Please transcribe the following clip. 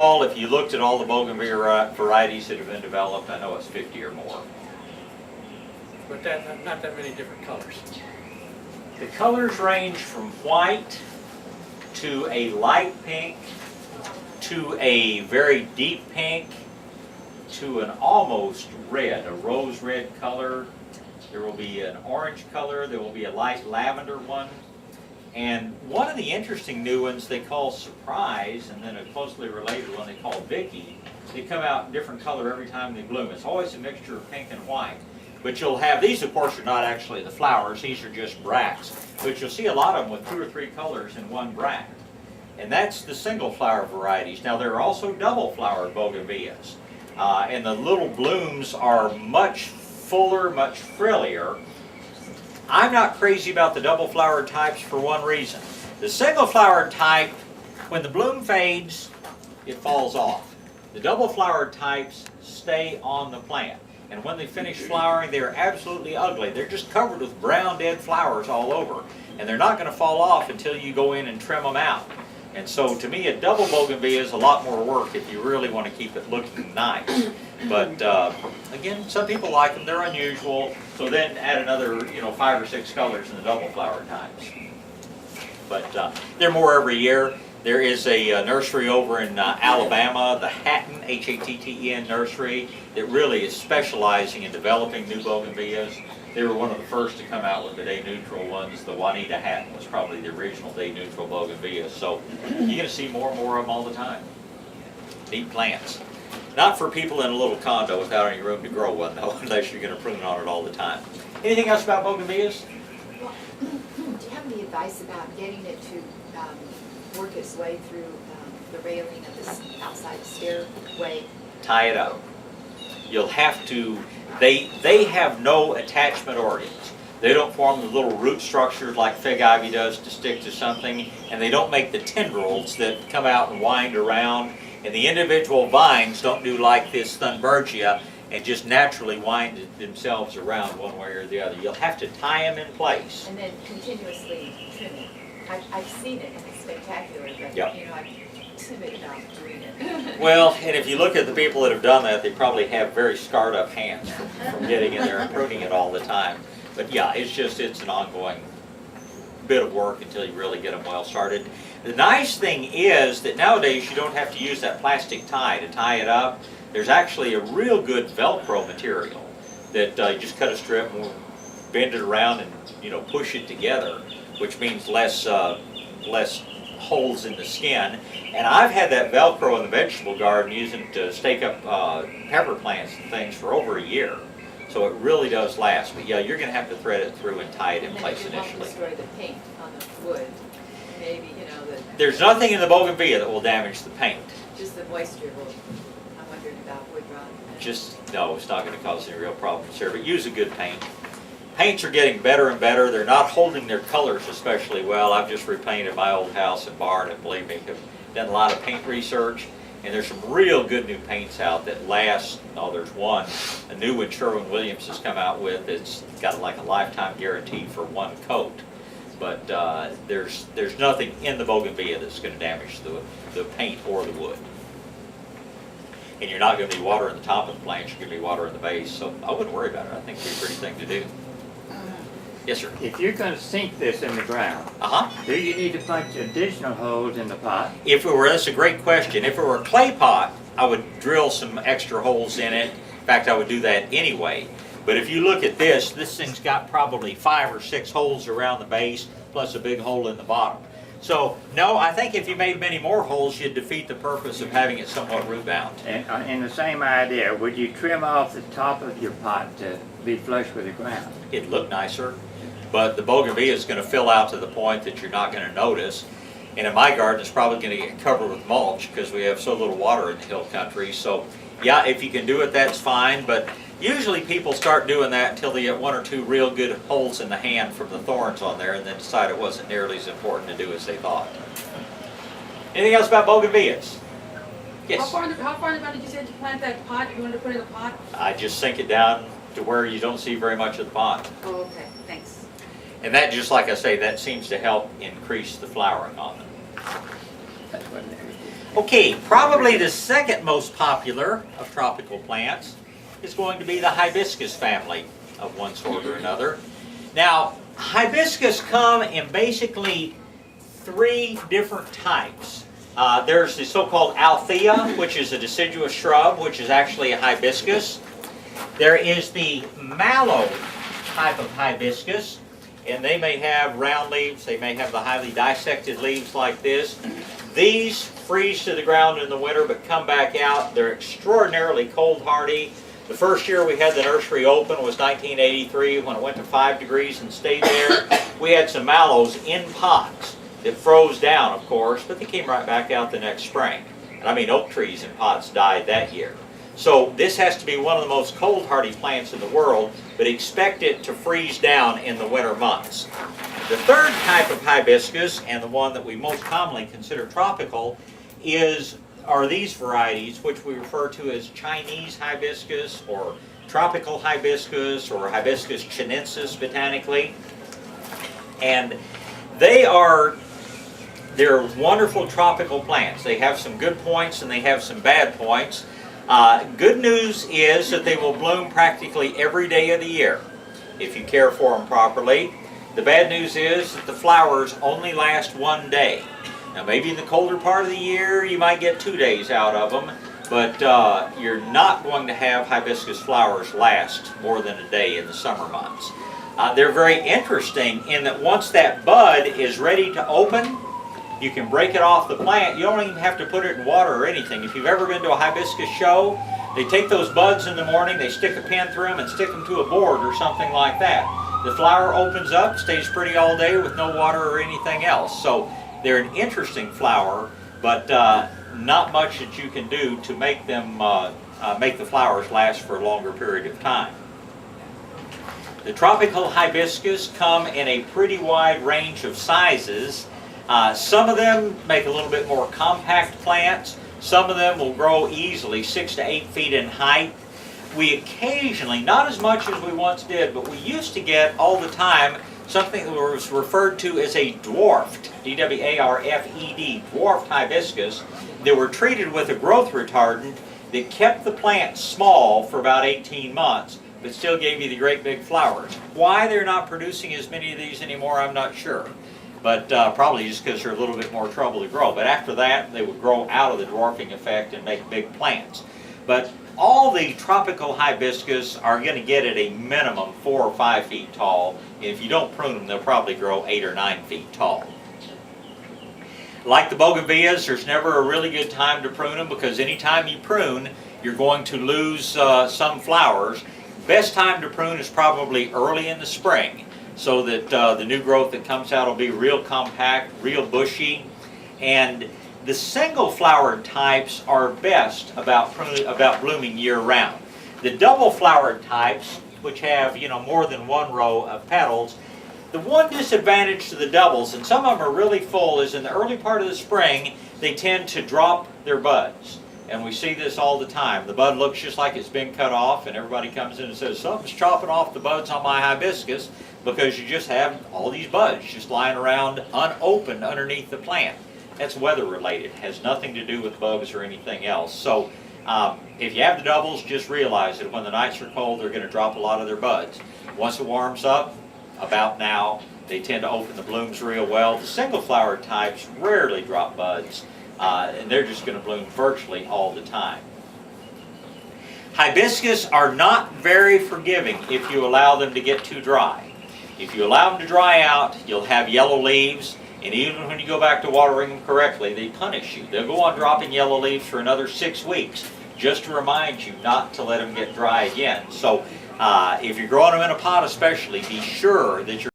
If you looked at all the bougainvillea varieties that have been developed, I know it's 50 or more. But not that many different colors. The colors range from white to a light pink to a very deep pink to an almost red, a rose red color. There will be an orange color, there will be a light lavender one. And one of the interesting new ones they call Surprise, and then a closely related one they call Vicky. They come out in different color every time they bloom. It's always a mixture of pink and white. But you'll have, these of course are not actually the flowers, these are just bracts. But you'll see a lot of them with 2 or 3 colors in one bract. And that's the single flower varieties. Now there are also double flowered bougainvilleas. And the little blooms are much fuller, much frillier. I'm not crazy about the double flowered types for one reason. The single flowered type, when the bloom fades, it falls off. The double flowered types stay on the plant. And when they finish flowering, they're absolutely ugly. They're just covered with brown dead flowers all over. And they're not going to fall off until you go in and trim them out. And so to me, a double bougainvillea is a lot more work if you really want to keep it looking nice. But again, some people like them, they're unusual. So then add another, 5 or 6 colors in the double flower types. But they're more every year. There is a nursery over in Alabama, the Hatton, H-A-T-T-E-N nursery, that really is specializing in developing new bougainvilleas. They were one of the first to come out with the day-neutral ones. The Juanita Hatton was probably the original day-neutral bougainvillea. So you're going to see more and more of them all the time. Neat plants. Not for people in a little condo without any room to grow one, though, unless you're going to prune on it all the time. Anything else about bougainvilleas? Well, do you have any advice about getting it to work its way through the railing of this outside stairway? Tie it up. You'll have to, they have no attachment organs. They don't form the little root structures like fig ivy does to stick to something, and they don't make the tendrils that come out and wind around. And the individual vines don't do like this Thunbergia and just naturally wind themselves around one way or the other. You'll have to tie them in place. And then continuously trim it. I've seen it and it's spectacular, but Yep. I'm timid about doing it. Well, and if you look at the people that have done that, they probably have very scarred up hands from getting in there and pruning it all the time. But yeah, it's an ongoing bit of work until you really get them well started. The nice thing is that nowadays you don't have to use that plastic tie to tie it up. There's actually a real good Velcro material that you just cut a strip and bend it around and push it together, which means less holes in the skin. And I've had that Velcro in the vegetable garden using it to stake up pepper plants and things for over a year. So it really does last. But yeah, you're going to have to thread it through and tie it in place And then initially. it won't destroy the paint on the wood. Maybe, There's nothing in the bougainvillea that will damage the paint. just the moisture will, I'm wondering about wood rot. No, it's not going to cause any real problems here, but use a good paint. Paints are getting better and better. They're not holding their colors especially well. I've just repainted my old house and barn, and believe me, I've done a lot of paint research, and there's some real good new paints out that last. Oh, there's one, a new one Sherwin-Williams has come out with. It's got like a lifetime guarantee for one coat. But there's nothing in the bougainvillea that's going to damage the paint or the wood. And you're not going to be watering the top of the plants, you're going to be watering the base. So I wouldn't worry about it. I think it'd be a pretty thing to do. Yes, sir. If you're going to sink this in the ground, do you need to punch additional holes in the pot? That's a great question. If it were a clay pot, I would drill some extra holes in it. In fact, I would do that anyway. But if you look at this thing's got probably 5 or 6 holes around the base, plus a big hole in the bottom. So, no, I think if you made many more holes, you'd defeat the purpose of having it somewhat root bound. And in the same idea, would you trim off the top of your pot to be flush with the ground? It'd look nicer, but the bougainvillea is going to fill out to the point that you're not going to notice. And in my garden, it's probably going to get covered with mulch because we have so little water in the hill country. So, yeah, if you can do it, that's fine, but usually people start doing that until they get 1 or 2 real good holes in the hand from the thorns on there and then decide it wasn't nearly as important to do as they thought. Anything else about bougainvilleas? Yes? How far in the ground did you say to plant that pot? You wanted to put it in the pot? I just sink it down to where you don't see very much of the pot. Oh, okay. Thanks. And that, just like I say, that seems to help increase the flowering on them. That's what it is. Okay, probably the second most popular of tropical plants is going to be the hibiscus family of one sort or another. Now, hibiscus come in basically 3 different types. There's the so-called Althea, which is a deciduous shrub, which is actually a hibiscus. There is the mallow type of hibiscus, and they may have round leaves, they may have the highly dissected leaves like this. These freeze to the ground in the winter but come back out. They're extraordinarily cold hardy. The first year we had the nursery open was 1983 when it went to 5 degrees and stayed there. We had some mallows in pots that froze down, of course, but they came right back out the next spring. And I mean, oak trees in pots died that year. So this has to be one of the most cold hardy plants in the world, but expect it to freeze down in the winter months. The third type of hibiscus, and the one that we most commonly consider tropical, are these varieties, which we refer to as Chinese hibiscus, or tropical hibiscus, or Hibiscus chinensis botanically. And they're wonderful tropical plants. They have some good points and they have some bad points. Good news is that they will bloom practically every day of the year if you care for them properly. The bad news is that the flowers only last 1 day. Now maybe in the colder part of the year you might get 2 days out of them, but you're not going to have hibiscus flowers last more than a day in the summer months. They're very interesting in that once that bud is ready to open, you can break it off the plant. You don't even have to put it in water or anything. If you've ever been to a hibiscus show, they take those buds in the morning, they stick a pin through them and stick them to a board or something like that. The flower opens up, stays pretty all day with no water or anything else. So they're an interesting flower, but not much that you can do to make them make the flowers last for a longer period of time. The tropical hibiscus come in a pretty wide range of sizes. Some of them make a little bit more compact plants. Some of them will grow easily 6 to 8 feet in height. We occasionally, not as much as we once did, but we used to get all the time something that was referred to as a dwarfed, D-W-A-R-F-E-D, dwarfed hibiscus, that were treated with a growth retardant that kept the plant small for about 18 months, but still gave you the great big flowers. Why they're not producing as many of these anymore, I'm not sure. But probably just because they're a little bit more trouble to grow. But after that, they would grow out of the dwarfing effect and make big plants. But all the tropical hibiscus are going to get at a minimum 4 or 5 feet tall. If you don't prune them, they'll probably grow 8 or 9 feet tall. Like the bougainvilleas, there's never a really good time to prune them because anytime you prune, you're going to lose some flowers. Best time to prune is probably early in the spring, so that the new growth that comes out will be real compact, real bushy. And the single flowered types are best about blooming year round. The double flowered types, which have more than one row of petals, the one disadvantage to the doubles, and some of them are really full, is in the early part of the spring they tend to drop their buds. And we see this all the time. The bud looks just like it's been cut off, and everybody comes in and says, something's chopping off the buds on my hibiscus, because you just have all these buds just lying around unopened underneath the plant. That's weather related. It has nothing to do with bugs or anything else. So if you have the doubles, just realize that when the nights are cold, they're going to drop a lot of their buds. Once it warms up, about now, they tend to open the blooms real well. The single flower types rarely drop buds, and they're just going to bloom virtually all the time. Hibiscus are not very forgiving if you allow them to get too dry. If you allow them to dry out, you'll have yellow leaves, and even when you go back to watering them correctly, they punish you. They'll go on dropping yellow leaves for another 6 weeks, just to remind you not to let them get dry again. So if you're growing them in a pot especially, be sure that you're